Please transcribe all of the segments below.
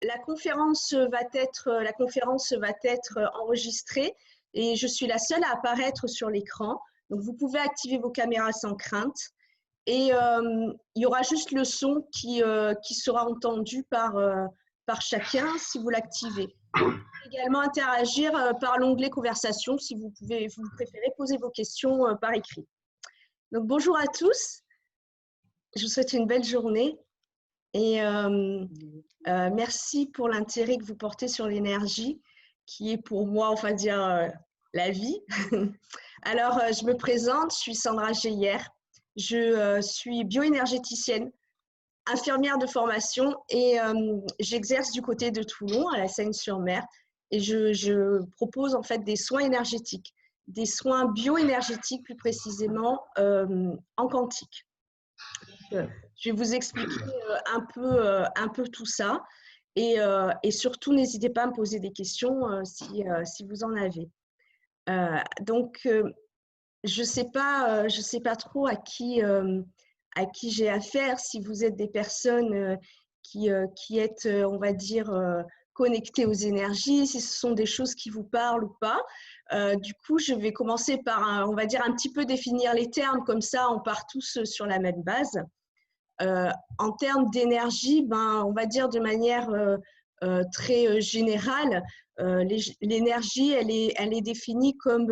la conférence va être enregistrée et je suis la seule à apparaître sur l'écran. Donc, vous pouvez activer vos caméras sans crainte. Et il y aura juste le son qui sera entendu par chacun si vous l'activez. Vous pouvez également interagir par l'onglet conversation si vous préférez poser vos questions par écrit. Donc, bonjour à tous. Je vous souhaite une belle journée et merci pour l'intérêt que vous portez sur l'énergie qui est pour moi, on va dire, la vie. Alors, je me présente, je suis Sandra Geyer. Je suis bioénergéticienne, infirmière de formation et j'exerce du côté de Toulon, à la Seine-sur-Mer. Et je propose en fait des soins énergétiques, des soins bioénergétiques plus précisément en quantique. Je vais vous expliquer un peu tout ça et surtout n'hésitez pas à me poser des questions si vous en avez. Donc, je sais pas trop à qui j'ai affaire, si vous êtes des personnes qui êtes, on va dire, connectées aux énergies, si ce sont des choses qui vous parlent ou pas. Du coup, je vais commencer par, on va dire, un petit peu définir les termes, comme ça on part tous sur la même base. En termes d'énergie, on va dire de manière très générale, l'énergie, elle est définie comme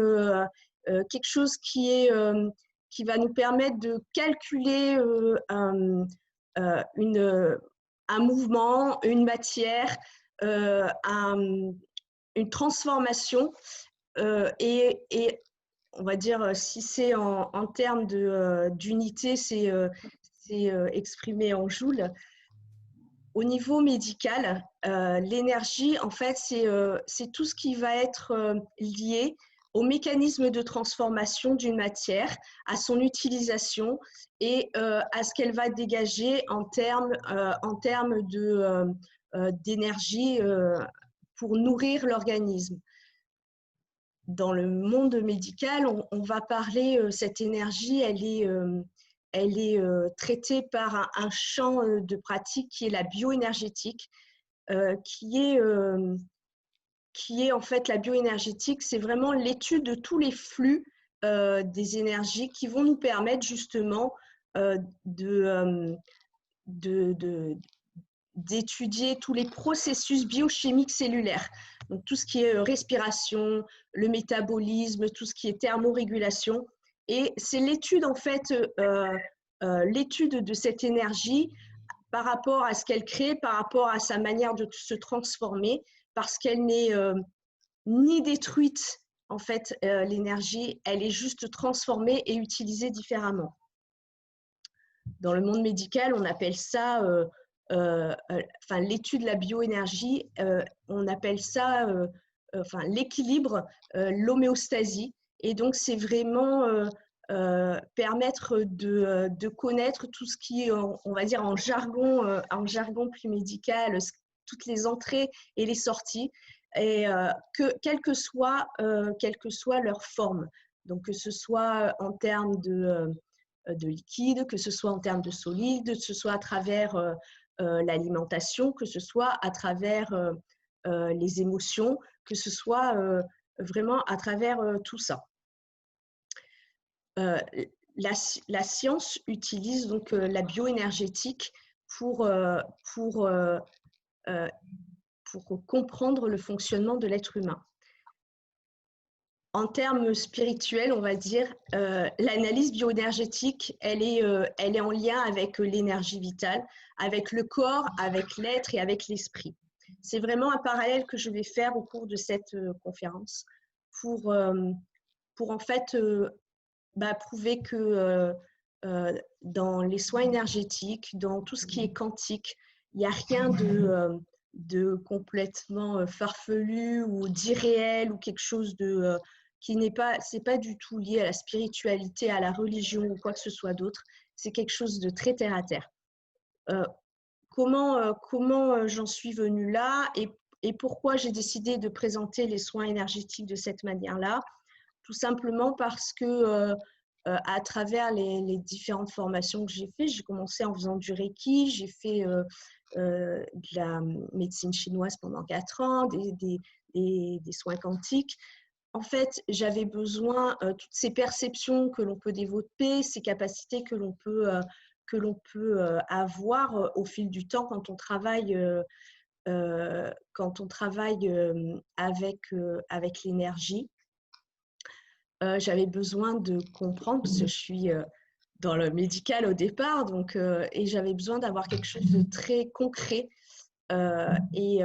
quelque chose qui va nous permettre de calculer un mouvement, une matière, une transformation et on va dire, si c'est en termes d'unité, c'est exprimé en joules. Au niveau médical, l'énergie, en fait, c'est tout ce qui va être lié au mécanisme de transformation d'une matière, à son utilisation et à ce qu'elle va dégager en termes d'énergie pour nourrir l'organisme. Dans le monde médical, on va parler, cette énergie, elle est traitée par un champ de pratique qui est la bioénergétique, qui est en fait la bioénergétique, c'est vraiment l'étude de tous les flux des énergies qui vont nous permettre justement d'étudier tous les processus biochimiques cellulaires. Donc tout ce qui est respiration, le métabolisme, tout ce qui est thermorégulation. Et c'est l'étude en fait, l'étude de cette énergie par rapport à ce qu'elle crée, par rapport à sa manière de se transformer, parce qu'elle n'est ni détruite, en fait, l'énergie, elle est juste transformée et utilisée différemment. Dans le monde médical, on appelle ça, l'étude de la bioénergie, on appelle ça l'équilibre, l'homéostasie. Et donc, c'est vraiment permettre de connaître tout ce qui est, on va dire, en jargon plus médical, toutes les entrées et les sorties, et quelle que soit leur forme. Donc, que ce soit en termes de liquide, que ce soit en termes de solide, que ce soit à travers l'alimentation, que ce soit à travers les émotions, que ce soit vraiment à travers tout ça. La science utilise donc la bioénergétique pour comprendre le fonctionnement de l'être humain. En termes spirituels, on va dire, l'analyse bioénergétique, elle est en lien avec l'énergie vitale, avec le corps, avec l'être et avec l'esprit. C'est vraiment un parallèle que je vais faire au cours de cette conférence pour en fait prouver que dans les soins énergétiques, dans tout ce qui est quantique, il n'y a rien de complètement farfelu ou d'irréel ou quelque chose qui n'est pas, c'est pas du tout lié à la spiritualité, à la religion ou quoi que ce soit d'autre. C'est quelque chose de très terre à terre. Comment j'en suis venue là et pourquoi j'ai décidé de présenter les soins énergétiques de cette manière-là? Tout simplement parce que à travers les différentes formations que j'ai faites, j'ai commencé en faisant du Reiki, j'ai fait de la médecine chinoise pendant 4 ans, des soins quantiques. En fait, j'avais besoin, toutes ces perceptions que l'on peut développer, ces capacités que l'on peut avoir au fil du temps quand on travaille, avec l'énergie. J'avais besoin de comprendre, parce que je suis dans le médical au départ, donc, et j'avais besoin d'avoir quelque chose de très concret et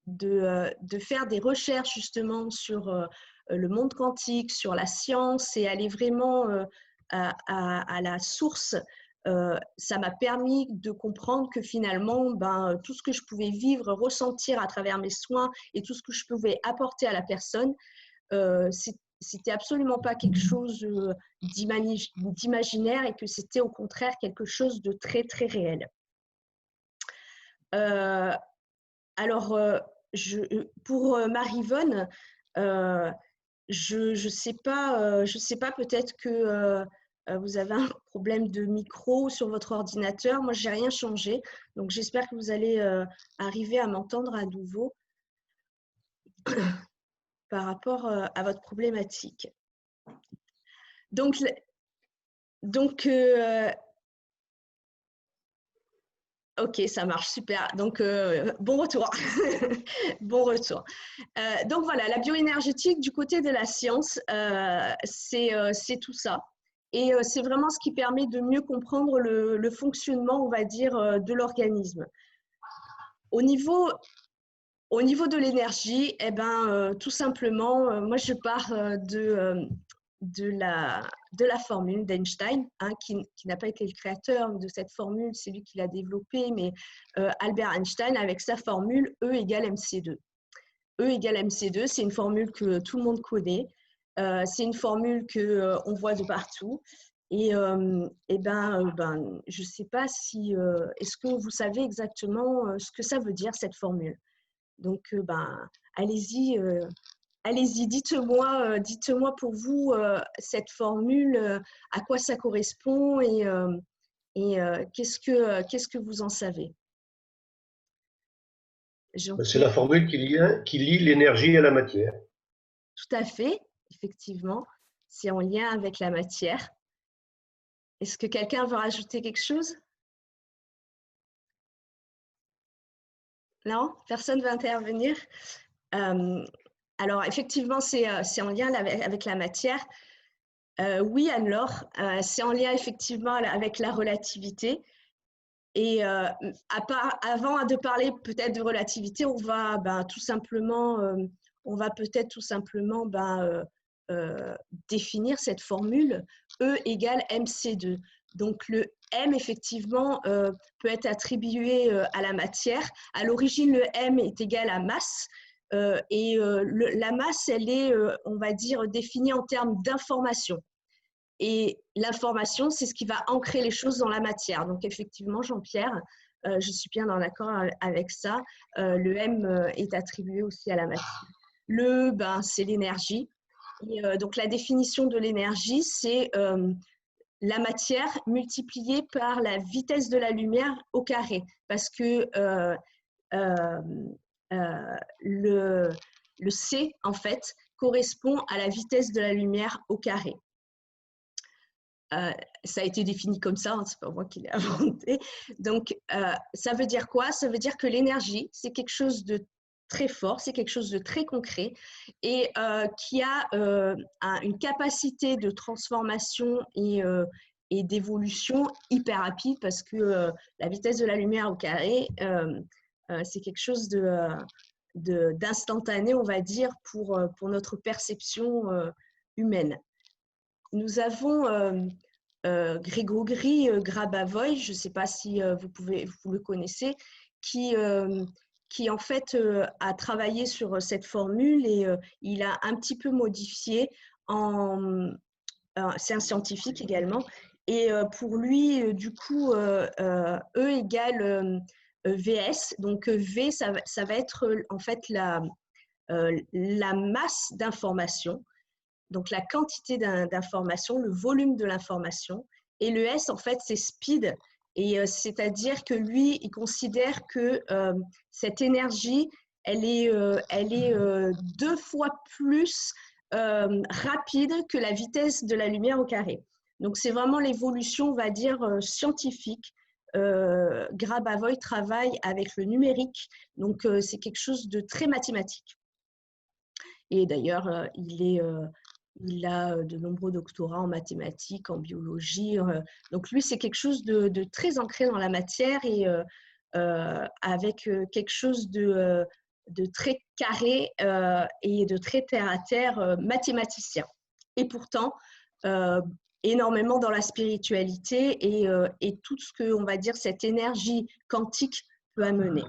de faire des recherches justement sur le monde quantique, sur la science et aller vraiment à la source. Ça m'a permis de comprendre que finalement, tout ce que je pouvais vivre, ressentir à travers mes soins et tout ce que je pouvais apporter à la personne, c'était absolument pas quelque chose d'imaginaire et que c'était au contraire quelque chose de très, très réel. Alors, pour Marie-Vonne, je sais pas, peut-être que vous avez un problème de micro sur votre ordinateur. Moi, j'ai rien changé, donc j'espère que vous allez arriver à m'entendre à nouveau par rapport à votre problématique. Donc ok, ça marche, super. Donc, bon retour. Bon retour. Donc voilà, la bioénergétique du côté de la science, c'est tout ça. Et c'est vraiment ce qui permet de mieux comprendre le fonctionnement, on va dire, de l'organisme. Au niveau de l'énergie, eh ben, tout simplement, moi je pars de la formule d'Einstein, hein, qui n'a pas été le créateur de cette formule, c'est lui qui l'a développée, mais Albert Einstein avec sa formule E égale MC2. E égale MC2, c'est une formule que tout le monde connaît, c'est une formule qu'on voit de partout. Et je ne sais pas si, est-ce que vous savez exactement ce que ça veut dire cette formule? Donc, allez-y, dites-moi pour vous cette formule, à quoi ça correspond et qu'est-ce que vous en savez? C'est la formule qui lie l'énergie à la matière. Tout à fait, effectivement, c'est en lien avec la matière. Est-ce que quelqu'un veut rajouter quelque chose? Non? Personne ne veut intervenir? Alors, effectivement, c'est en lien avec la matière. Oui, Anne-Laure, c'est en lien effectivement avec la relativité. Et avant de parler peut-être de relativité, on va tout simplement, définir cette formule E égale MC2. Donc le M, effectivement, peut être attribué à la matière. À l'origine, le M est égal à masse. La masse, elle est, on va dire, définie en termes d'information. Et l'information, c'est ce qui va ancrer les choses dans la matière. Donc effectivement, Jean-Pierre, je suis bien en accord avec ça. Le M est attribué aussi à la matière. Le E, c'est l'énergie. Et donc la définition de l'énergie, c'est la matière multipliée par la vitesse de la lumière au carré. Parce que le C, en fait, correspond à la vitesse de la lumière au carré. Ça a été défini comme ça, hein, c'est pas moi qui l'ai inventé. Donc, ça veut dire quoi? Ça veut dire que l'énergie, c'est quelque chose de très fort, c'est quelque chose de très concret et qui a une capacité de transformation et d'évolution hyper rapide parce que la vitesse de la lumière au carré, c'est quelque chose d'instantané, on va dire, pour notre perception humaine. Nous avons Grégory Grabavoy, je ne sais pas si vous le connaissez, qui en fait a travaillé sur cette formule et il a un petit peu modifié. C'est un scientifique également. Et pour lui, du coup, E égale VS. Donc V, ça va être en fait la masse d'information. Donc, la quantité d'information, le volume de l'information. Et le S, en fait, c'est speed. Et c'est-à-dire que lui, il considère que cette énergie, elle est 2 fois plus rapide que la vitesse de la lumière au carré. Donc, c'est vraiment l'évolution, on va dire, scientifique. Grabovoi travaille avec le numérique, donc c'est quelque chose de très mathématique. Et d'ailleurs, il a de nombreux doctorats en mathématiques, en biologie. Donc lui, c'est quelque chose de très ancré dans la matière et avec quelque chose de très carré et de très terre-à-terre mathématicien. Et pourtant, énormément dans la spiritualité et tout ce que, on va dire, cette énergie quantique peut amener.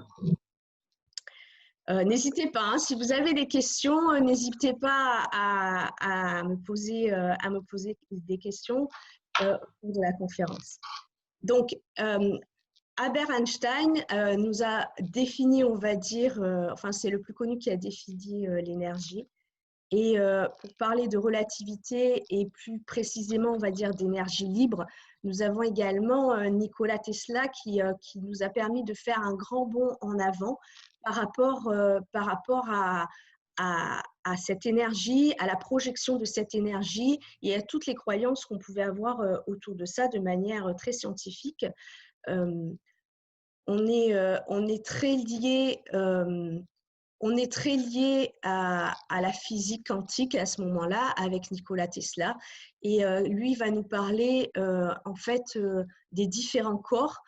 N'hésitez pas, hein, si vous avez des questions, n'hésitez pas à me poser des questions au cours de la conférence. Donc, Albert Einstein nous a défini, on va dire, enfin c'est le plus connu qui a défini l'énergie. Et pour parler de relativité et plus précisément, on va dire, d'énergie libre, nous avons également Nikola Tesla qui nous a permis de faire un grand bond en avant par rapport à cette énergie, à la projection de cette énergie et à toutes les croyances qu'on pouvait avoir autour de ça de manière très scientifique. On est très lié à la physique quantique à ce moment-là avec Nikola Tesla et lui va nous parler en fait des différents corps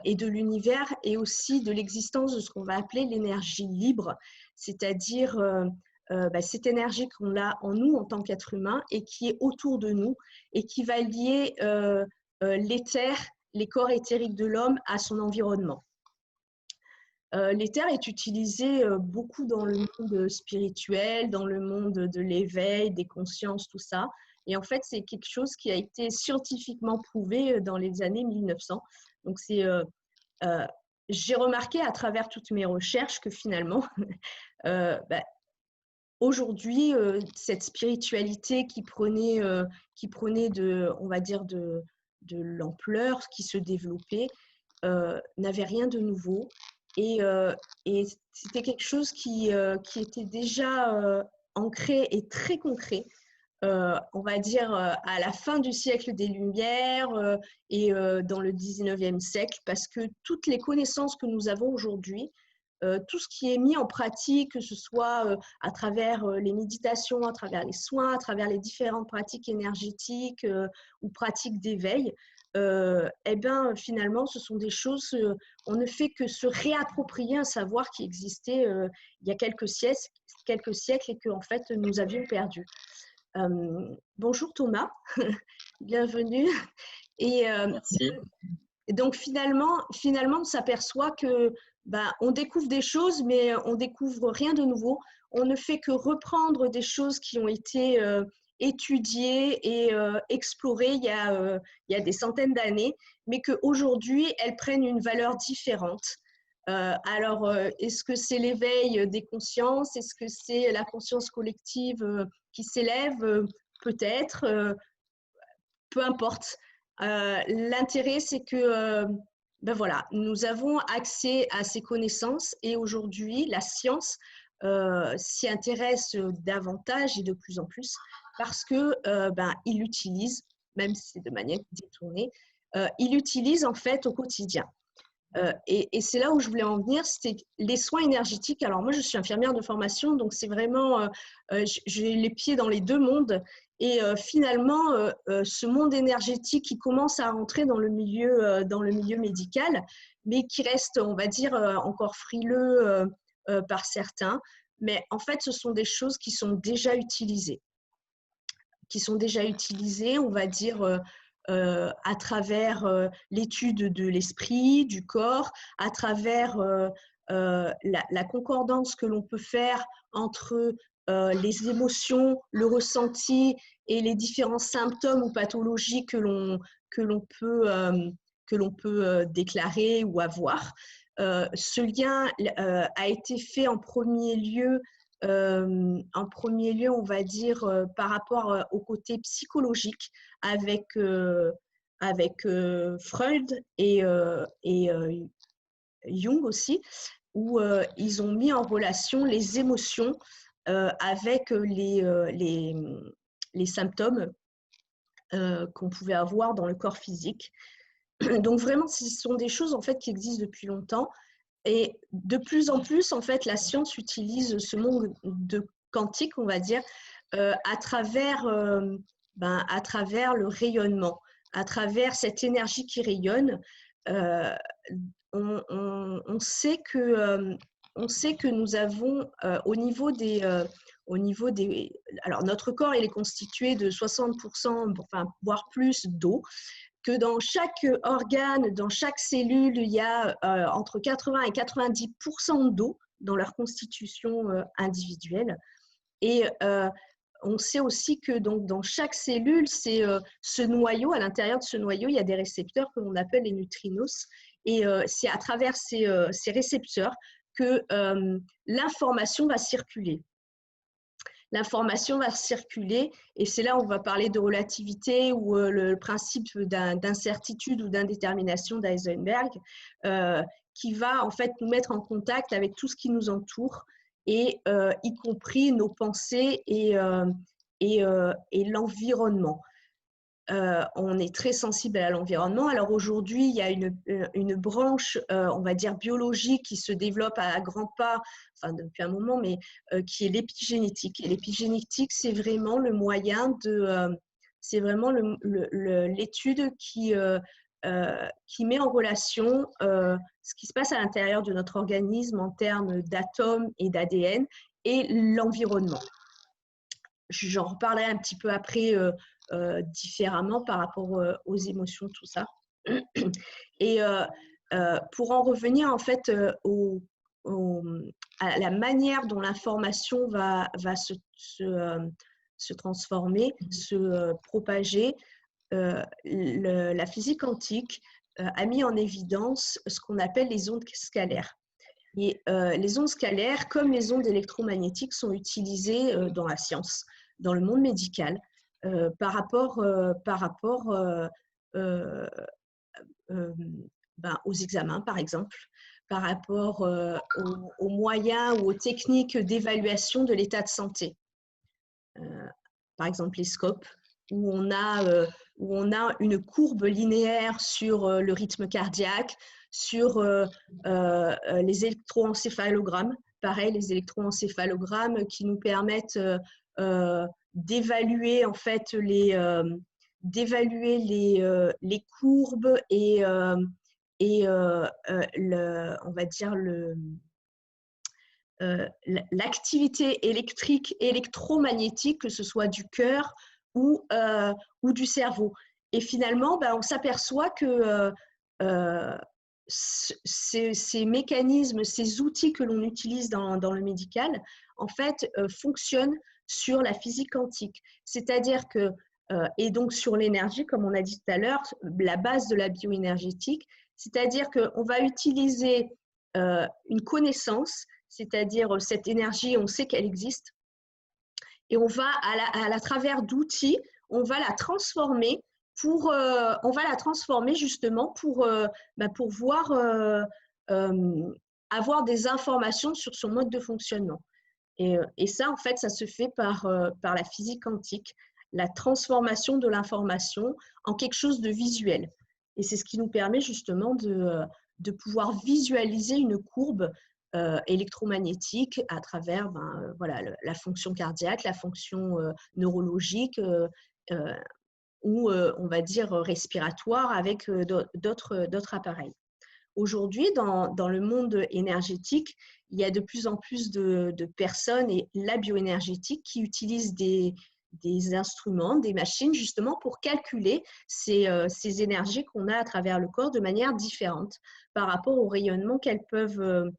et de l'univers et aussi de l'existence de ce qu'on va appeler l'énergie libre, c'est-à-dire cette énergie qu'on a en nous en tant qu'être humain et qui est autour de nous et qui va lier l'éther, les corps éthériques de l'homme à son environnement. L'éther est utilisé beaucoup dans le monde spirituel, dans le monde de l'éveil, des consciences, tout ça. Et en fait, c'est quelque chose qui a été scientifiquement prouvé dans les années 1900. Donc, j'ai remarqué à travers toutes mes recherches que finalement, aujourd'hui, cette spiritualité qui prenait on va dire, de l'ampleur, qui se développait, n'avait rien de nouveau. Et c'était quelque chose qui était déjà ancré et très concret, on va dire, à la fin du siècle des Lumières et dans le 19e siècle, parce que toutes les connaissances que nous avons aujourd'hui, tout ce qui est mis en pratique, que ce soit à travers les méditations, à travers les soins, à travers les différentes pratiques énergétiques ou pratiques d'éveil, finalement, ce sont des choses, on ne fait que se réapproprier un savoir qui existait il y a quelques siècles et que en fait, nous avions perdu. Bonjour Thomas, bienvenue. Et Merci. donc finalement, on s'aperçoit que on découvre des choses, mais on découvre rien de nouveau. On ne fait que reprendre des choses qui ont été étudiées et explorées il y a des centaines d'années, mais qu'aujourd'hui, elles prennent une valeur différente. Alors, est-ce que c'est l'éveil des consciences? Est-ce que c'est la conscience collective qui s'élève? Peut-être, peu importe. L'intérêt, c'est que voilà, nous avons accès à ces connaissances et aujourd'hui, la science s'y intéresse davantage et de plus en plus parce que il l'utilise, même si c'est de manière détournée, il l'utilise en fait au quotidien. Et c'est là où je voulais en venir, c'était les soins énergétiques. Alors moi, je suis infirmière de formation, donc c'est vraiment, j'ai les pieds dans les deux mondes. Et finalement, ce monde énergétique qui commence à rentrer dans le milieu médical, mais qui reste, on va dire, encore frileux par certains. Mais en fait, ce sont des choses qui sont déjà utilisées. On va dire, à travers l'étude de l'esprit, du corps, à travers la concordance que l'on peut faire entre les émotions, le ressenti et les différents symptômes ou pathologies que l'on peut déclarer ou avoir. Ce lien a été fait en premier lieu, on va dire, par rapport au côté psychologique avec avec Freud et Jung aussi, où ils ont mis en relation les émotions avec les symptômes qu'on pouvait avoir dans le corps physique. Donc vraiment, ce sont des choses en fait qui existent depuis longtemps. Et de plus en plus, en fait, la science utilise ce monde de quantique, on va dire, à travers le rayonnement, à travers cette énergie qui rayonne. On sait que nous avons au niveau des alors notre corps il est constitué de 60%, enfin voire plus d'eau, que dans chaque organe, dans chaque cellule, il y a entre 80 et 90% d'eau dans leur constitution individuelle. Et on sait aussi que donc, dans chaque cellule, c'est ce noyau, à l'intérieur de ce noyau, il y a des récepteurs que l'on appelle les neutrinos. Et c'est à travers ces récepteurs que l'information va circuler. L'information va circuler et c'est là où on va parler de relativité ou le principe d'incertitude ou d'indétermination d'Heisenberg qui va en fait nous mettre en contact avec tout ce qui nous entoure et y compris nos pensées et l'environnement. On est très sensible à l'environnement. Alors aujourd'hui, il y a une branche, on va dire biologique, qui se développe à grands pas, enfin depuis un moment, mais qui est l'épigénétique. Et l'épigénétique, c'est vraiment le moyen c'est vraiment l'étude qui met en relation ce qui se passe à l'intérieur de notre organisme en termes d'atomes et d'ADN et l'environnement. J'en reparlerai un petit peu après différemment par rapport aux émotions, tout ça. Et pour en revenir en fait à la manière dont l'information va se transformer, se propager, la physique quantique a mis en évidence ce qu'on appelle les ondes scalaires. Et les ondes scalaires, comme les ondes électromagnétiques, sont utilisées dans la science, dans le monde médical, par rapport aux examens, par exemple, par rapport aux moyens ou aux techniques d'évaluation de l'état de santé. Par exemple, les scopes, où on a une courbe linéaire sur le rythme cardiaque, sur les électroencéphalogrammes. Pareil, les électroencéphalogrammes qui nous permettent d'évaluer en fait les courbes et on va dire l'activité électrique, électromagnétique, que ce soit du cœur ou du cerveau. Et finalement, on s'aperçoit que ces mécanismes, ces outils que l'on utilise dans le médical, en fait, fonctionnent sur la physique quantique. C'est-à-dire que, et donc sur l'énergie, comme on a dit tout à l'heure, la base de la bioénergétique, c'est-à-dire qu'on va utiliser une connaissance, c'est-à-dire cette énergie, on sait qu'elle existe, et on va, à travers d'outils, on va la transformer justement pour voir, avoir des informations sur son mode de fonctionnement. Et ça, en fait, ça se fait par la physique quantique, la transformation de l'information en quelque chose de visuel. Et c'est ce qui nous permet justement de pouvoir visualiser une courbe électromagnétique à travers la fonction cardiaque, la fonction neurologique ou on va dire respiratoire avec d'autres appareils. Aujourd'hui, dans le monde énergétique, il y a de plus en plus de personnes et la bioénergétique qui utilisent des instruments, des machines justement pour calculer ces énergies qu'on a à travers le corps de manière différente par rapport au rayonnement qu'elles peuvent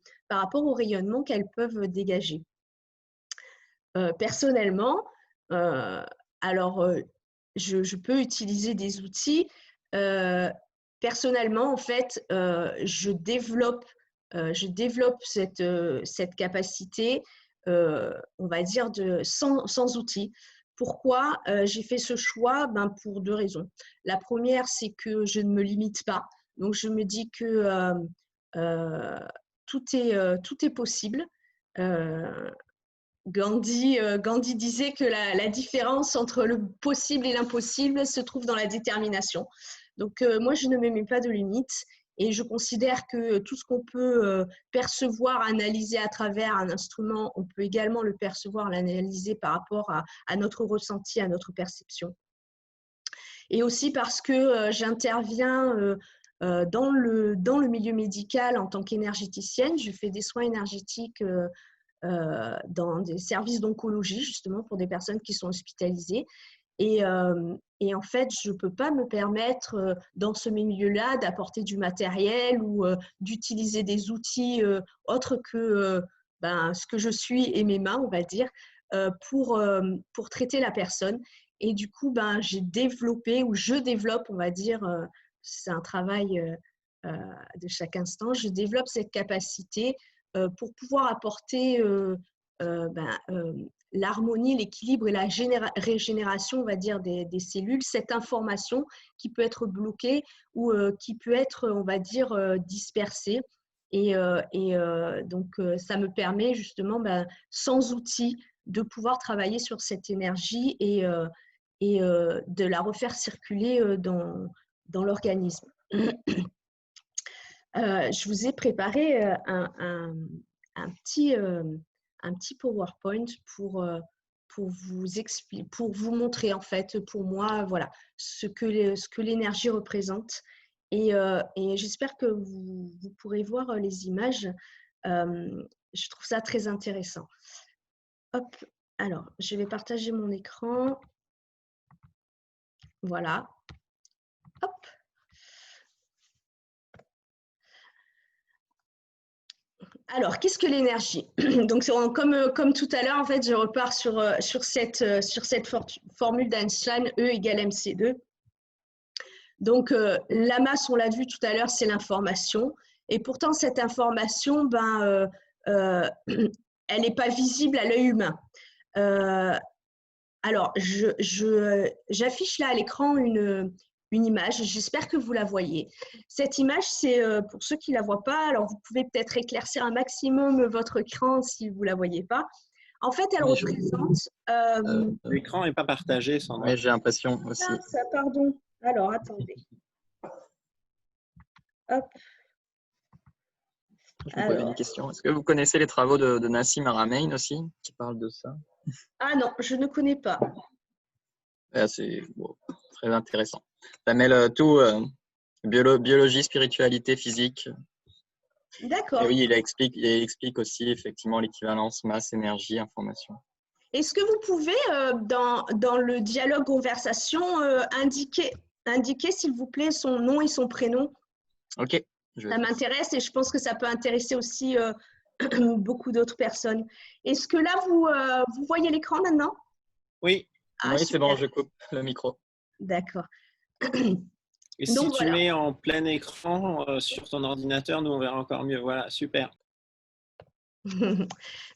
dégager. Personnellement, je peux utiliser des outils. Personnellement, en fait, je développe cette capacité, on va dire, sans outils. Pourquoi j'ai fait ce choix? Pour 2 raisons. La première, c'est que je ne me limite pas. Donc, je me dis que tout est possible. Gandhi disait que la différence entre le possible et l'impossible se trouve dans la détermination. Donc, moi, je ne me mets pas de limites et je considère que tout ce qu'on peut percevoir, analyser à travers un instrument, on peut également le percevoir, l'analyser par rapport à notre ressenti, à notre perception. Et aussi parce que j'interviens dans le milieu médical en tant qu'énergéticienne. Je fais des soins énergétiques dans des services d'oncologie, justement, pour des personnes qui sont hospitalisées. Et en fait, je ne peux pas me permettre, dans ce milieu-là, d'apporter du matériel ou d'utiliser des outils autres que ce que je suis et mes mains, on va dire, pour traiter la personne. Et du coup, j'ai développé, ou je développe, on va dire, c'est un travail de chaque instant, je développe cette capacité pour pouvoir apporter l'harmonie, l'équilibre et la régénération, on va dire, des cellules, cette information qui peut être bloquée ou qui peut être, on va dire, dispersée. Donc, ça me permet justement, sans outils, de pouvoir travailler sur cette énergie et de la refaire circuler dans l'organisme. Je vous ai préparé un petit PowerPoint pour vous montrer, en fait, pour moi, voilà, ce que l'énergie représente. Et j'espère que vous pourrez voir les images. Je trouve ça très intéressant. Hop, alors, je vais partager mon écran. Voilà. Hop. Alors, qu'est-ce que l'énergie? Donc, comme tout à l'heure, en fait, je repars sur cette formule d'Einstein, E égale mc2. Donc, la masse, on l'a vu tout à l'heure, c'est l'information. Et pourtant, cette information, elle n'est pas visible à l'œil humain. Alors, j'affiche là à l'écran une image. J'espère que vous la voyez. Cette image, c'est pour ceux qui ne la voient pas. Alors, vous pouvez peut-être éclaircir un maximum votre écran si vous ne la voyez pas. En fait, elle représente… L'écran n'est pas partagé, Sandra. Oui, j'ai l'impression aussi. Ça, pardon. Alors, attendez. Hop. Je me posais une question. Est-ce que vous connaissez les travaux de Nassim Haramein aussi, qui parlent de ça? Ah non, je ne connais pas. C'est très intéressant. Ça mêle tout, biologie, spiritualité, physique. D'accord. Et oui, il explique aussi effectivement l'équivalence masse, énergie, information. Est-ce que vous pouvez, dans le dialogue conversation, indiquer, s'il vous plaît, son nom et son prénom? Ok. Ça m'intéresse et je pense que ça peut intéresser aussi beaucoup d'autres personnes. Est-ce que là, vous voyez l'écran maintenant? Oui. Oui, c'est bon, je coupe le micro. D'accord. Et si tu mets en plein écran sur ton ordinateur, nous, on verra encore mieux. Voilà, super.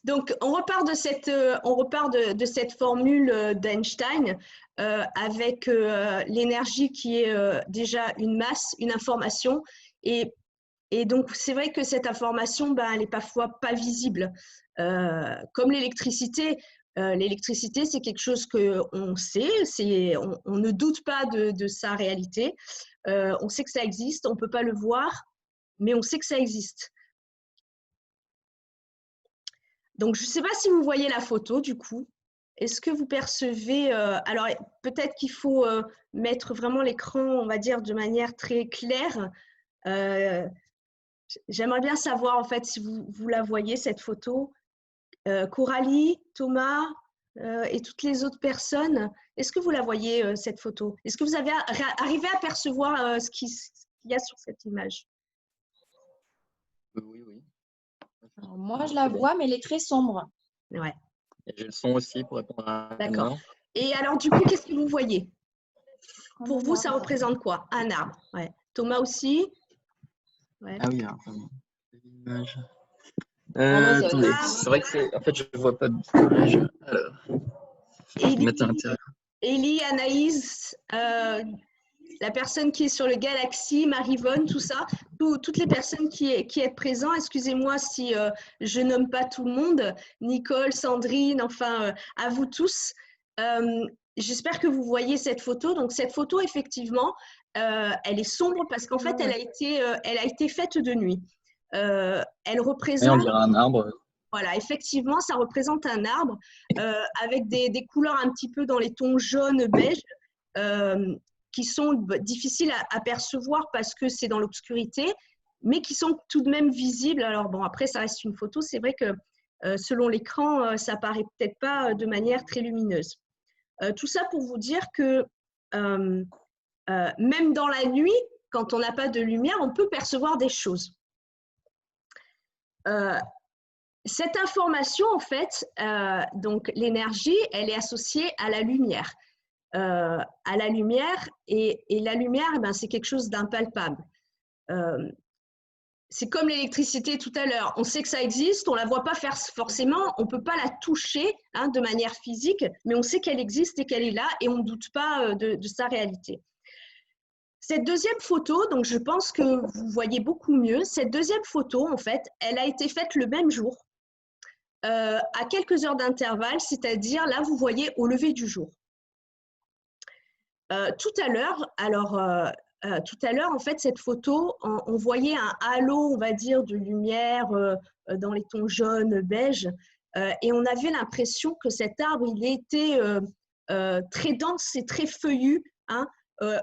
Donc, on repart de cette formule d'Einstein avec l'énergie qui est déjà une masse, une information. Et donc, c'est vrai que cette information, elle n'est parfois pas visible. Comme l'électricité. L'électricité, c'est quelque chose qu'on sait, on ne doute pas de sa réalité. On sait que ça existe, on ne peut pas le voir, mais on sait que ça existe. Donc, je ne sais pas si vous voyez la photo, du coup. Est-ce que vous percevez… alors, peut-être qu'il faut mettre vraiment l'écran, on va dire, de manière très claire. J'aimerais bien savoir, en fait, si vous la voyez, cette photo. Coralie, Thomas et toutes les autres personnes, est-ce que vous la voyez, cette photo? Est-ce que vous avez arrivé à percevoir ce qu'il y a sur cette image? Oui, oui. Alors, moi, je la vois, mais elle est très sombre. Ouais. Et j'ai le son aussi pour répondre à… D'accord. Et alors, du coup, qu'est-ce que vous voyez? Pour vous, ça représente quoi? Un arbre. Ouais. Thomas aussi? Ouais. Ah oui, alors, l'image. Attendez, c'est vrai que en fait, je ne vois pas de l'image. Alors. mettre à l'intérieur. Élie, Anaïs, la personne qui est sur le Galaxy, Marivonne, tout ça, toutes les personnes qui êtes présentes, excusez-moi si je nomme pas tout le monde, Nicole, Sandrine, enfin, à vous tous. J'espère que vous voyez cette photo. Donc, cette photo, effectivement, elle est sombre parce qu'en fait, elle a été faite de nuit. Elle représente… Et on dirait un arbre. Voilà, effectivement, ça représente un arbre avec des couleurs un petit peu dans les tons jaune, beige, qui sont difficiles à percevoir parce que c'est dans l'obscurité, mais qui sont tout de même visibles. Alors bon, après, ça reste une photo. C'est vrai que selon l'écran, ça paraît peut-être pas de manière très lumineuse. Tout ça pour vous dire que même dans la nuit, quand on n'a pas de lumière, on peut percevoir des choses. Cette information, en fait, donc l'énergie, elle est associée à la lumière. Et la lumière, eh ben, c'est quelque chose d'impalpable. C'est comme l'électricité tout à l'heure. On sait que ça existe, on ne la voit pas faire forcément, on ne peut pas la toucher de manière physique, mais on sait qu'elle existe et qu'elle est là et on ne doute pas de sa réalité. Cette deuxième photo, donc je pense que vous voyez beaucoup mieux, cette deuxième photo, en fait, elle a été faite le même jour, à quelques heures d'intervalle, c'est-à-dire là, vous voyez au lever du jour. Tout à l'heure, en fait, cette photo, on voyait un halo, on va dire, de lumière dans les tons jaunes, beige, et on avait l'impression que cet arbre, il était très dense et très feuillu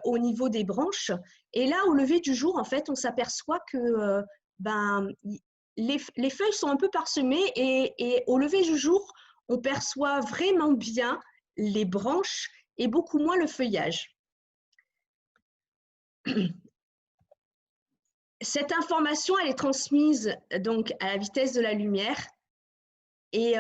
au niveau des branches. Et là, au lever du jour, en fait, on s'aperçoit que les feuilles sont un peu parsemées et au lever du jour, on perçoit vraiment bien les branches et beaucoup moins le feuillage. Cette information, elle est transmise donc à la vitesse de la lumière. Et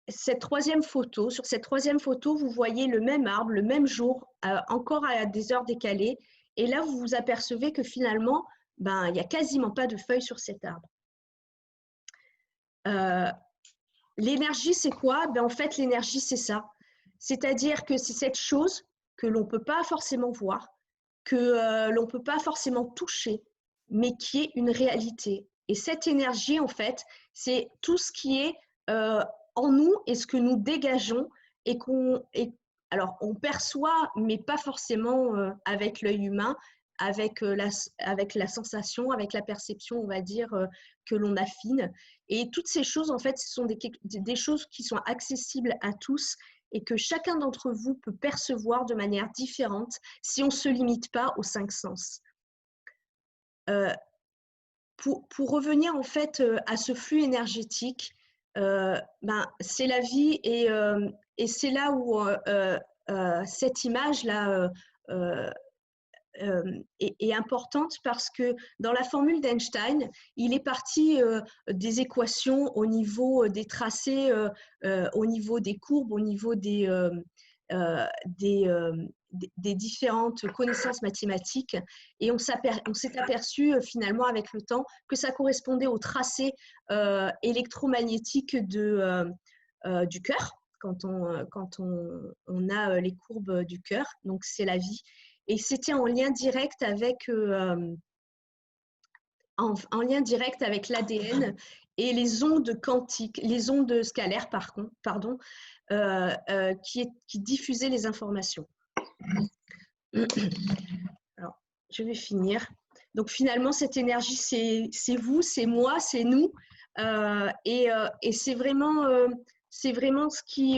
sur cette troisième photo, vous voyez le même arbre, le même jour, encore à des heures décalées. Et là, vous vous apercevez que finalement, il n'y a quasiment pas de feuilles sur cet arbre. L'énergie, c'est quoi? En fait, l'énergie, c'est ça. C'est-à-dire que c'est cette chose que l'on ne peut pas forcément voir, que l'on ne peut pas forcément toucher, mais qui est une réalité. Et cette énergie, en fait, c'est tout ce qui est en nous et ce que nous dégageons et alors, on perçoit, mais pas forcément avec l'œil humain, avec la sensation, avec la perception, on va dire, que l'on affine. Et toutes ces choses, en fait, ce sont des choses qui sont accessibles à tous et que chacun d'entre vous peut percevoir de manière différente si on ne se limite pas aux 5 sens. Pour revenir, en fait, à ce flux énergétique, c'est la vie et c'est là où cette image-là est importante parce que dans la formule d'Einstein, il est parti des équations au niveau des tracés, au niveau des courbes, au niveau des différentes connaissances mathématiques et on s'est aperçu finalement avec le temps que ça correspondait au tracé électromagnétique du cœur quand on a les courbes du cœur, donc c'est la vie. Et c'était en lien direct avec l'ADN et les ondes quantiques, les ondes scalaires, pardon, qui diffusaient les informations. Alors, je vais finir. Donc finalement, cette énergie, c'est vous, c'est moi, c'est nous, et c'est vraiment ce qui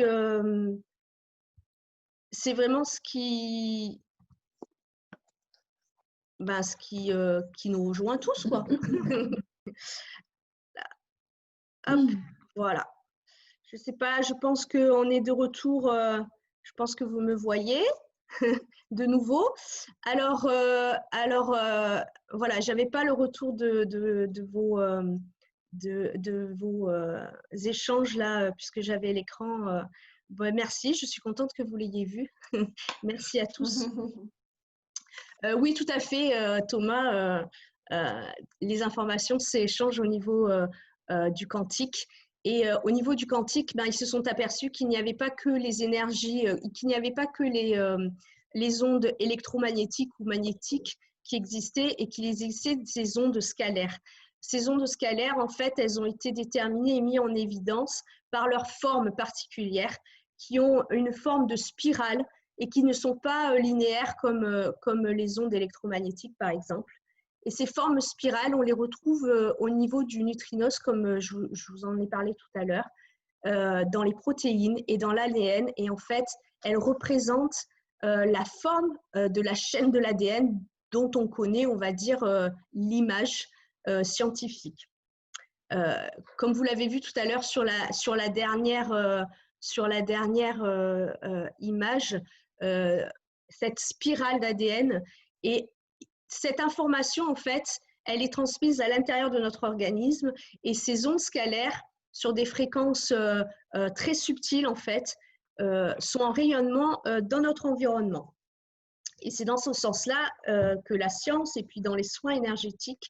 nous rejoint tous, quoi. Hop, voilà. Je sais pas, je pense qu'on est de retour. Je pense que vous me voyez de nouveau. Alors voilà, j'avais pas le retour de vos échanges là, puisque j'avais l'écran. Merci, je suis contente que vous l'ayez vu. Merci à tous. Oui, tout à fait, Thomas. Les informations s'échangent au niveau du quantique Et au niveau du quantique, ils se sont aperçus qu'il n'y avait pas que les énergies, qu'il n'y avait pas que les ondes électromagnétiques ou magnétiques qui existaient et qu'il existait ces ondes scalaires. Ces ondes scalaires, en fait, elles ont été déterminées et mises en évidence par leur forme particulière, qui ont une forme de spirale et qui ne sont pas linéaires comme les ondes électromagnétiques, par exemple. Et ces formes spirales, on les retrouve au niveau du neutrinos, comme je vous en ai parlé tout à l'heure, dans les protéines et dans l'ADN. Et en fait, elles représentent la forme de la chaîne de l'ADN dont on connaît, on va dire, l'image scientifique. Comme vous l'avez vu tout à l'heure sur la dernière image, cette spirale d'ADN, et cette information, en fait, elle est transmise à l'intérieur de notre organisme, et ces ondes scalaires, sur des fréquences très subtiles, en fait, sont en rayonnement dans notre environnement. Et c'est dans ce sens-là que la science, et puis dans les soins énergétiques,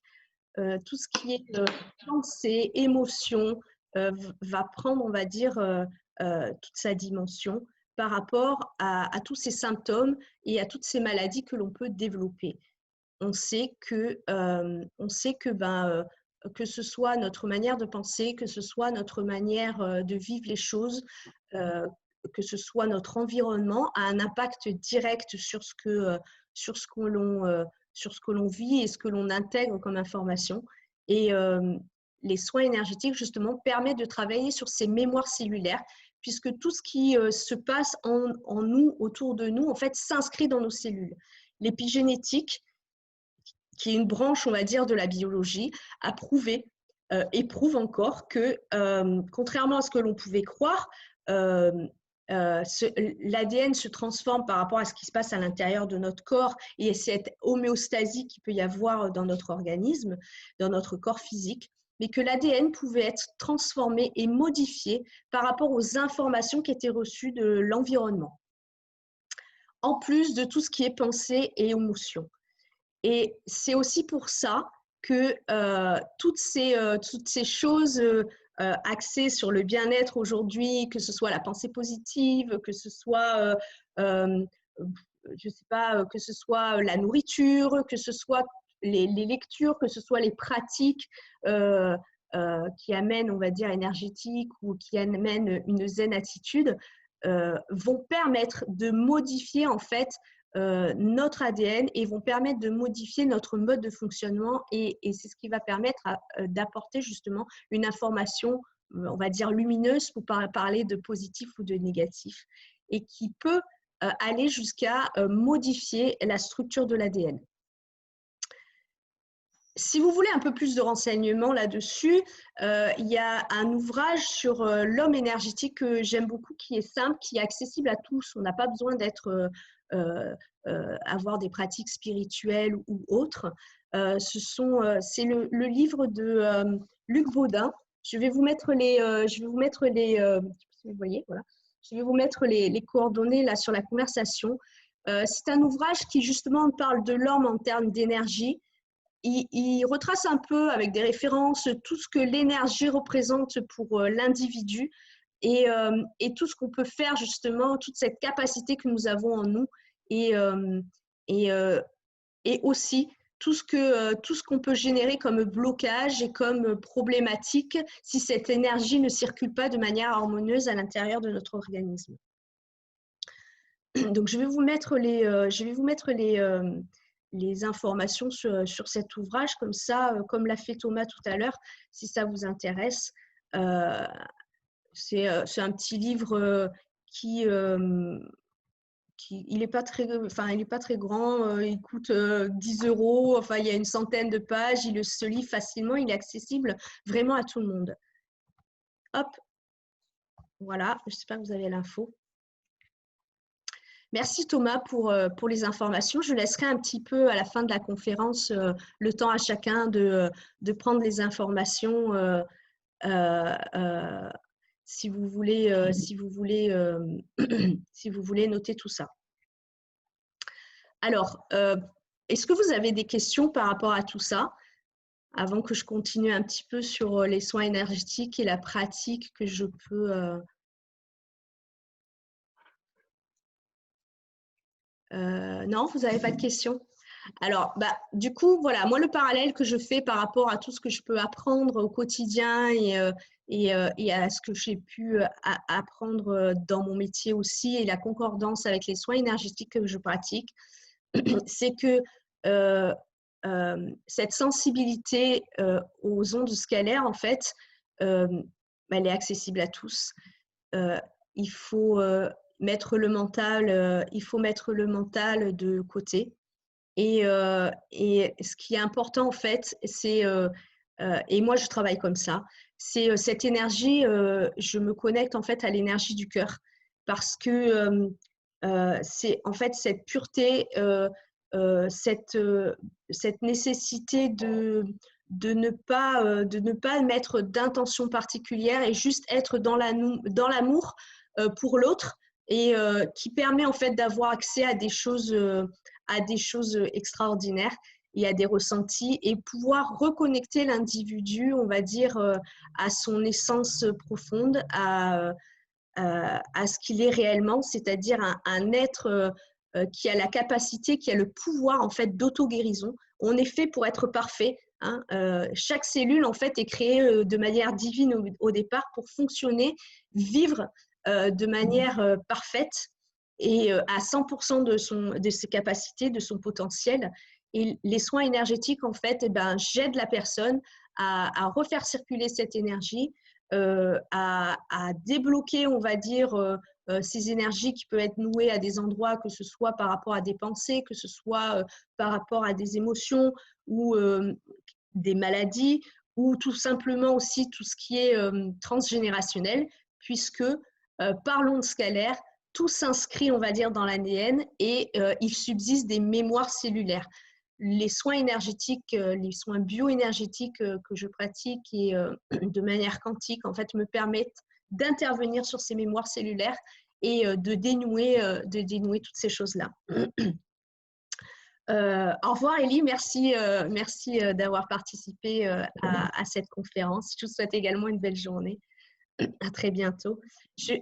tout ce qui est pensée, émotion, va prendre, on va dire, toute sa dimension par rapport à tous ces symptômes et à toutes ces maladies que l'on peut développer. On sait que ce soit notre manière de penser, que ce soit notre manière de vivre les choses, que ce soit notre environnement, a un impact direct sur ce que l'on vit et ce que l'on intègre comme information. Et les soins énergétiques, justement, permettent de travailler sur ces mémoires cellulaires, puisque tout ce qui se passe en nous, autour de nous, en fait, s'inscrit dans nos cellules. L'épigénétique, qui est une branche, on va dire, de la biologie, a prouvé et prouve encore que, contrairement à ce que l'on pouvait croire, l'ADN se transforme par rapport à ce qui se passe à l'intérieur de notre corps et cette homéostasie qu'il peut y avoir dans notre organisme, dans notre corps physique, mais que l'ADN pouvait être transformé et modifié par rapport aux informations qui étaient reçues de l'environnement, en plus de tout ce qui est pensée et émotion. Et c'est aussi pour ça que toutes ces choses axées sur le bien-être aujourd'hui, que ce soit la pensée positive, que ce soit, je sais pas, que ce soit la nourriture, que ce soit les lectures, que ce soit les pratiques qui amènent, on va dire, énergétiques ou qui amènent une zen attitude, vont permettre de modifier, en fait, notre ADN et vont permettre de modifier notre mode de fonctionnement et c'est ce qui va permettre d'apporter justement une information, on va dire lumineuse pour parler de positif ou de négatif et qui peut aller jusqu'à modifier la structure de l'ADN. Si vous voulez un peu plus de renseignements là-dessus, il y a un ouvrage sur l'homme énergétique que j'aime beaucoup, qui est simple, qui est accessible à tous. On n'a pas besoin d'être avoir des pratiques spirituelles ou autres. C'est le livre de Luc Baudin. Je vais vous mettre vous voyez, voilà. Je vais vous mettre les coordonnées là sur la conversation. C'est un ouvrage qui justement parle de l'homme en termes d'énergie. Il retrace un peu avec des références tout ce que l'énergie représente pour l'individu et tout ce qu'on peut faire justement, toute cette capacité que nous avons en nous et aussi tout ce qu'on peut générer comme blocage et comme problématique si cette énergie ne circule pas de manière harmonieuse à l'intérieur de notre organisme. Donc, je vais vous mettre les informations sur cet ouvrage, comme ça, comme l'a fait Thomas tout à l'heure, si ça vous intéresse. C'est un petit livre il n'est pas très grand, il coûte 10 €, enfin, il y a une centaine de pages, il se lit facilement, il est accessible vraiment à tout le monde. Hop, voilà, j'espère que vous avez l'info. Merci Thomas pour les informations. Je laisserai un petit peu à la fin de la conférence le temps à chacun de prendre les informations si vous voulez noter tout ça. Alors, est-ce que vous avez des questions par rapport à tout ça? avant que je continue un petit peu sur les soins énergétiques et la pratique que je peux… non, vous n'avez pas de questions? Alors, du coup, voilà, moi, le parallèle que je fais par rapport à tout ce que je peux apprendre au quotidien et à ce que j'ai pu apprendre dans mon métier aussi et la concordance avec les soins énergétiques que je pratique, c'est que cette sensibilité aux ondes scalaires, en fait, elle est accessible à tous. Il faut mettre le mental, de côté. Et ce qui est important, en fait, c'est, et moi, je travaille comme ça, c'est cette énergie, je me connecte en fait à l'énergie du cœur parce que c'est en fait cette pureté, cette nécessité de ne pas mettre d'intention particulière et juste être dans l'amour pour l'autre et qui permet en fait d'avoir accès à des choses extraordinaires et à des ressentis et pouvoir reconnecter l'individu, on va dire, à son essence profonde, à ce qu'il est réellement, c'est-à-dire un être qui a la capacité, qui a le pouvoir en fait d'auto-guérison. On est fait pour être parfait. Hein. Chaque cellule en fait est créée de manière divine au départ pour fonctionner, vivre de manière parfaite et à 100% de ses capacités, de son potentiel. Et les soins énergétiques, en fait, j'aide la personne à refaire circuler cette énergie, à débloquer, on va dire, ces énergies qui peuvent être nouées à des endroits, que ce soit par rapport à des pensées, que ce soit par rapport à des émotions ou des maladies, ou tout simplement aussi tout ce qui est transgénérationnel, puisque par l'onde scalaire, tout s'inscrit, on va dire, dans l'ADN et il subsiste des mémoires cellulaires. Les soins énergétiques, les soins bioénergétiques que je pratique et de manière quantique, en fait, me permettent d'intervenir sur ces mémoires cellulaires et de dénouer toutes ces choses-là. Au revoir Elie, merci d'avoir participé à cette conférence. Je vous souhaite également une belle journée. À très bientôt. Je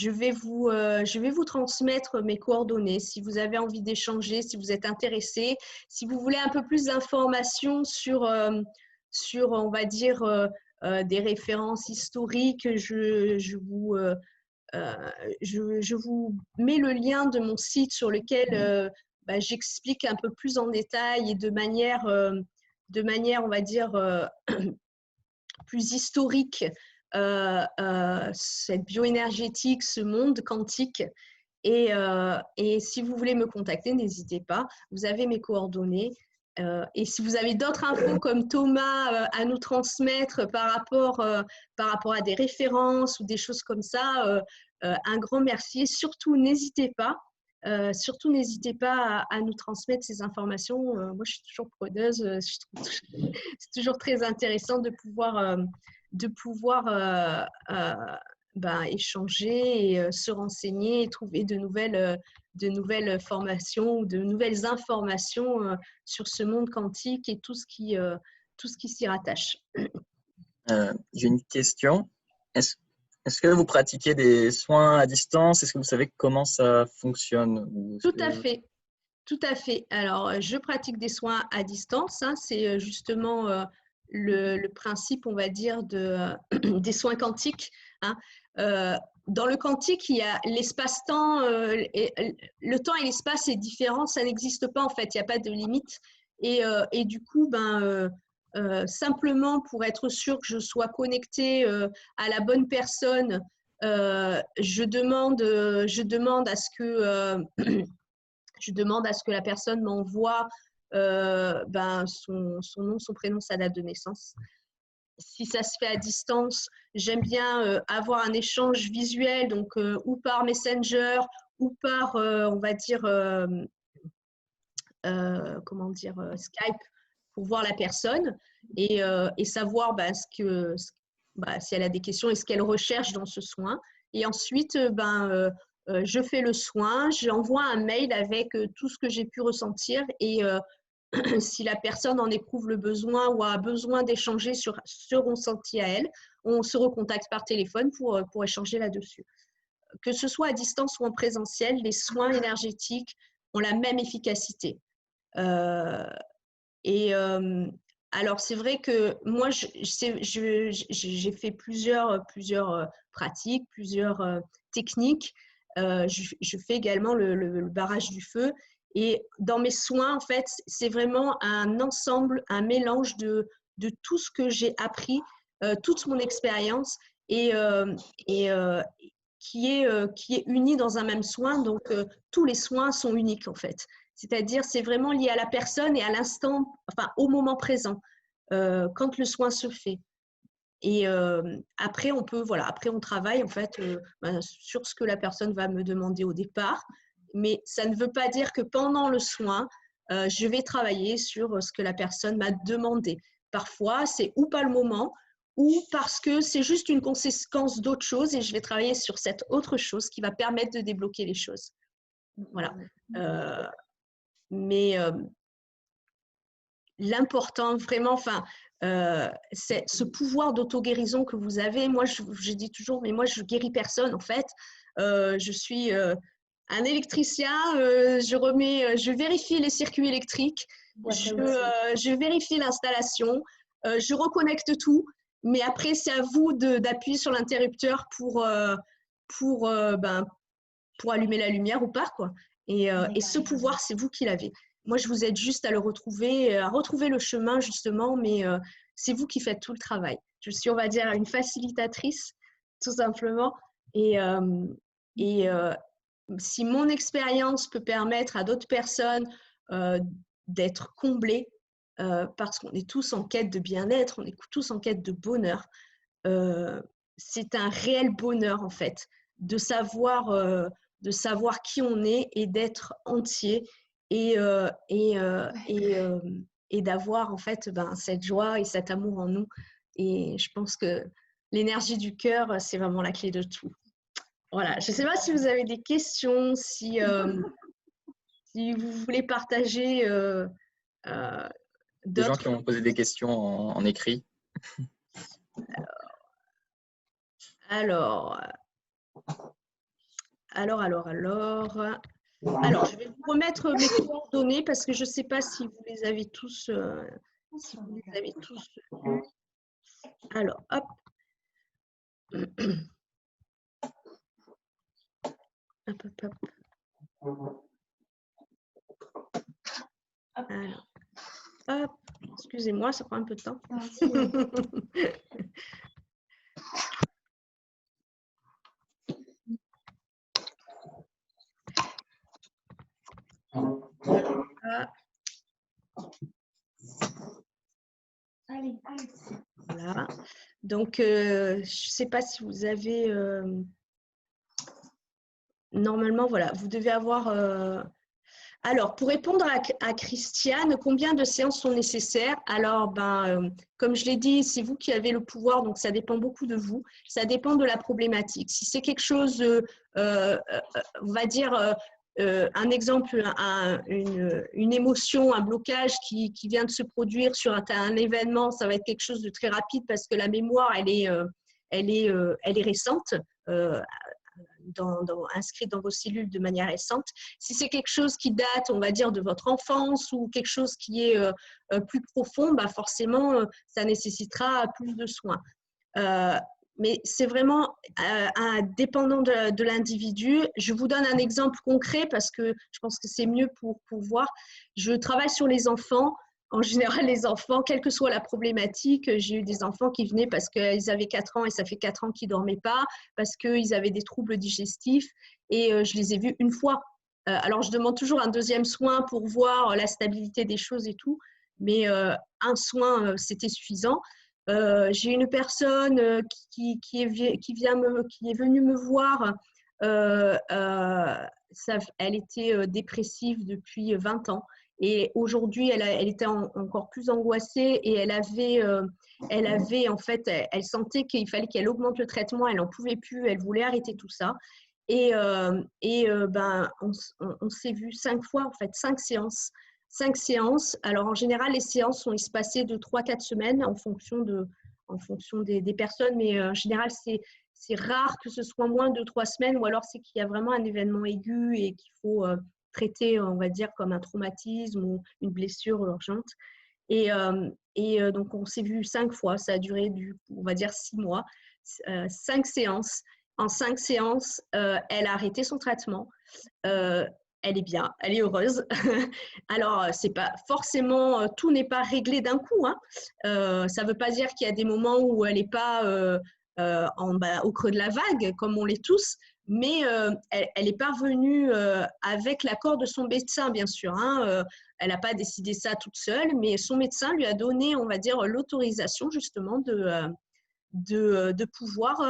vais vous transmettre mes coordonnées si vous avez envie d'échanger, si vous êtes intéressé, si vous voulez un peu plus d'informations sur, on va dire, des références historiques. Je vous mets le lien de mon site sur lequel j'explique un peu plus en détail et de manière, on va dire, plus historique, cette bioénergétique, ce monde quantique. Et si vous voulez me contacter, n'hésitez pas. Vous avez mes coordonnées. Et si vous avez d'autres infos comme Thomas à nous transmettre par rapport à des références ou des choses comme ça, un grand merci. Et surtout, n'hésitez pas. À nous transmettre ces informations. Moi, je suis toujours preneuse. C'est toujours très intéressant de pouvoir échanger et se renseigner et trouver de nouvelles formations ou de nouvelles informations sur ce monde quantique et tout ce qui s'y rattache. J'ai une question. Est-ce que vous pratiquez des soins à distance? Est-ce que vous savez comment ça fonctionne? Tout à fait. Tout à fait. Alors, je pratique des soins à distance. Hein. C'est justement le principe, on va dire, des soins quantiques. Hein. Dans le quantique, il y a l'espace-temps. Le temps et l'espace est différent. Ça n'existe pas, en fait. Il n'y a pas de limite. Et du coup, simplement pour être sûr que je sois connectée à la bonne personne, je demande à ce que… je demande à ce que la personne m'envoie son nom, son prénom, sa date de naissance. Si ça se fait à distance, j'aime bien avoir un échange visuel, donc ou par Messenger, ou par, on va dire, Skype, pour voir la personne et savoir si elle a des questions et ce qu'elle recherche dans ce soin. Et ensuite, je fais le soin, j'envoie un mail avec tout ce que j'ai pu ressentir et si la personne en éprouve le besoin ou a besoin d'échanger sur ce ressenti à elle, on se recontacte par téléphone pour échanger là-dessus. Que ce soit à distance ou en présentiel, les soins énergétiques ont la même efficacité. Alors, c'est vrai que moi, j'ai fait plusieurs pratiques, plusieurs techniques. Je fais également le barrage du feu. Et dans mes soins, en fait, c'est vraiment un ensemble, un mélange de tout ce que j'ai appris, toute mon expérience et qui est uni dans un même soin. Donc, tous les soins sont uniques, en fait. C'est-à-dire, c'est vraiment lié à la personne et à l'instant, enfin, au moment présent, quand le soin se fait. Et après, après, on travaille, en fait, sur ce que la personne va me demander au départ. Mais ça ne veut pas dire que pendant le soin, je vais travailler sur ce que la personne m'a demandé. Parfois, c'est ou pas le moment, ou parce que c'est juste une conséquence d'autre chose et je vais travailler sur cette autre chose qui va permettre de débloquer les choses. Voilà. Mais l'important, vraiment, c'est ce pouvoir d'auto-guérison que vous avez. Moi, je dis toujours, mais moi, je guéris personne, en fait. Je suis un électricien, je vérifie les circuits électriques, je vérifie l'installation, je reconnecte tout, mais après, c'est à vous d'appuyer sur l'interrupteur pour allumer la lumière ou pas, quoi. Et ce pouvoir, c'est vous qui l'avez. Moi, je vous aide juste à retrouver le chemin, justement, mais c'est vous qui faites tout le travail. Je suis, on va dire, une facilitatrice, tout simplement. Et si mon expérience peut permettre à d'autres personnes d'être comblées, parce qu'on est tous en quête de bien-être, on est tous en quête de bonheur, c'est un réel bonheur, en fait, de savoir qui on est et d'être entier et d'avoir, en fait, cette joie et cet amour en nous. Et je pense que l'énergie du cœur, c'est vraiment la clé de tout. Voilà, je ne sais pas si vous avez des questions, si vous voulez partager d'autres. Des gens qui ont posé des questions en écrit. Alors, je vais vous remettre mes coordonnées parce que je ne sais pas si vous les avez tous. Alors, hop. Hop, hop, hop. Alors, hop. Excusez-moi, ça prend un peu de temps. Voilà. Donc, je ne sais pas si vous avez… normalement, voilà, vous devez avoir… Alors, pour répondre à Christiane, combien de séances sont nécessaires? Alors, comme je l'ai dit, c'est vous qui avez le pouvoir, donc ça dépend beaucoup de vous. Ça dépend de la problématique. Si c'est quelque chose, on va dire… un exemple, une émotion, un blocage qui vient de se produire sur un événement, ça va être quelque chose de très rapide parce que la mémoire, elle est récente, inscrite dans vos cellules de manière récente. Si c'est quelque chose qui date, on va dire, de votre enfance ou quelque chose qui est plus profond, forcément, ça nécessitera plus de soins. Mais c'est vraiment dépendant de l'individu. Je vous donne un exemple concret parce que je pense que c'est mieux pour voir. Je travaille sur les enfants. En général, les enfants, quelle que soit la problématique, j'ai eu des enfants qui venaient parce qu'ils avaient 4 ans et ça fait 4 ans qu'ils ne dormaient pas, parce qu'ils avaient des troubles digestifs et je les ai vus une fois. Alors, je demande toujours un deuxième soin pour voir la stabilité des choses et tout, mais un soin, c'était suffisant. J'ai une personne qui est venue me voir. Elle était dépressive depuis 20 ans. Et aujourd'hui, elle était encore plus angoissée et elle en fait, elle sentait qu'il fallait qu'elle augmente le traitement. Elle n'en pouvait plus. Elle voulait arrêter tout ça. Et on s'est vu 5 fois, en fait, 5 séances. 5 séances. Alors, en général, les séances sont espacées de 3-4 semaines en fonction des personnes, mais en général, c'est rare que ce soit moins de 3 semaines, ou alors c'est qu'il y a vraiment un événement aigu et qu'il faut traiter, on va dire, comme un traumatisme ou une blessure urgente. Et donc, on s'est vu 5 fois. Ça a duré, on va dire, 6 mois. 5 séances. En 5 séances, elle a arrêté son traitement. Elle est bien, elle est heureuse. Alors, c'est pas forcément, tout n'est pas réglé d'un coup, hein. Ça ne veut pas dire qu'il y a des moments où elle n'est pas au creux de la vague, comme on l'est tous, mais elle est parvenue avec l'accord de son médecin, bien sûr, hein. Elle n'a pas décidé ça toute seule, mais son médecin lui a donné, on va dire, l'autorisation justement de pouvoir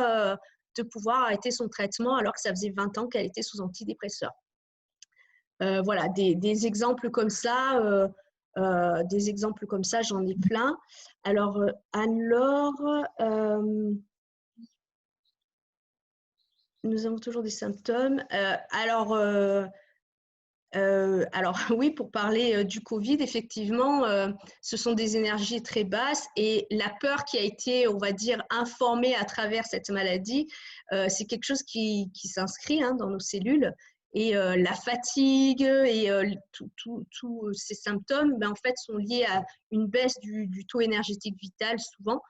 arrêter son traitement alors que ça faisait 20 ans qu'elle était sous antidépresseurs. Voilà, des exemples comme ça, j'en ai plein. Alors, Anne-Laure, nous avons toujours des symptômes. Alors, oui, pour parler du Covid, effectivement, ce sont des énergies très basses et la peur qui a été, on va dire, informée à travers cette maladie, c'est quelque chose qui s'inscrit, hein, dans nos cellules. Et la fatigue et tous ces symptômes, ben, en fait, sont liés à une baisse du taux énergétique vital souvent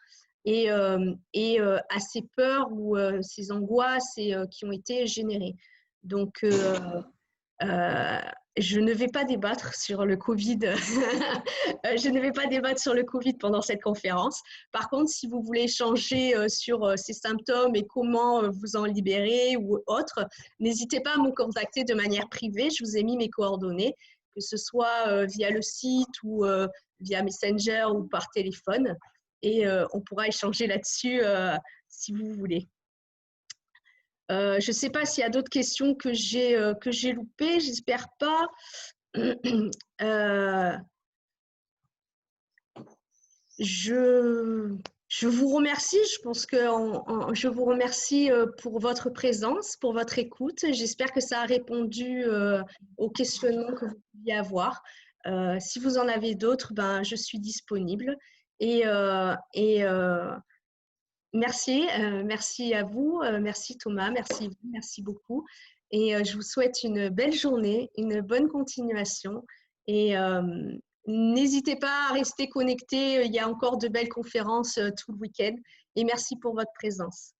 et à ces peurs ou ces angoisses qui ont été générées. Donc, je ne vais pas débattre sur le Covid. Je ne vais pas débattre sur le Covid pendant cette conférence. Par contre, si vous voulez échanger sur ces symptômes et comment vous en libérer ou autre, n'hésitez pas à me contacter de manière privée. Je vous ai mis mes coordonnées, que ce soit via le site ou via Messenger ou par téléphone. Et on pourra échanger là-dessus si vous voulez. Je ne sais pas s'il y a d'autres questions que j'ai loupées, j'espère pas. Je vous remercie, je pense que je vous remercie pour votre présence, pour votre écoute. J'espère que ça a répondu aux questionnements que vous pouviez avoir. Si vous en avez d'autres, ben, je suis disponible. Merci, merci à vous, merci Thomas, merci beaucoup. Et je vous souhaite une belle journée, une bonne continuation. Et n'hésitez pas à rester connectés, il y a encore de belles conférences tout le week-end. Et merci pour votre présence.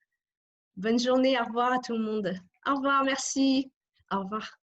Bonne journée, au revoir à tout le monde. Au revoir, merci. Au revoir.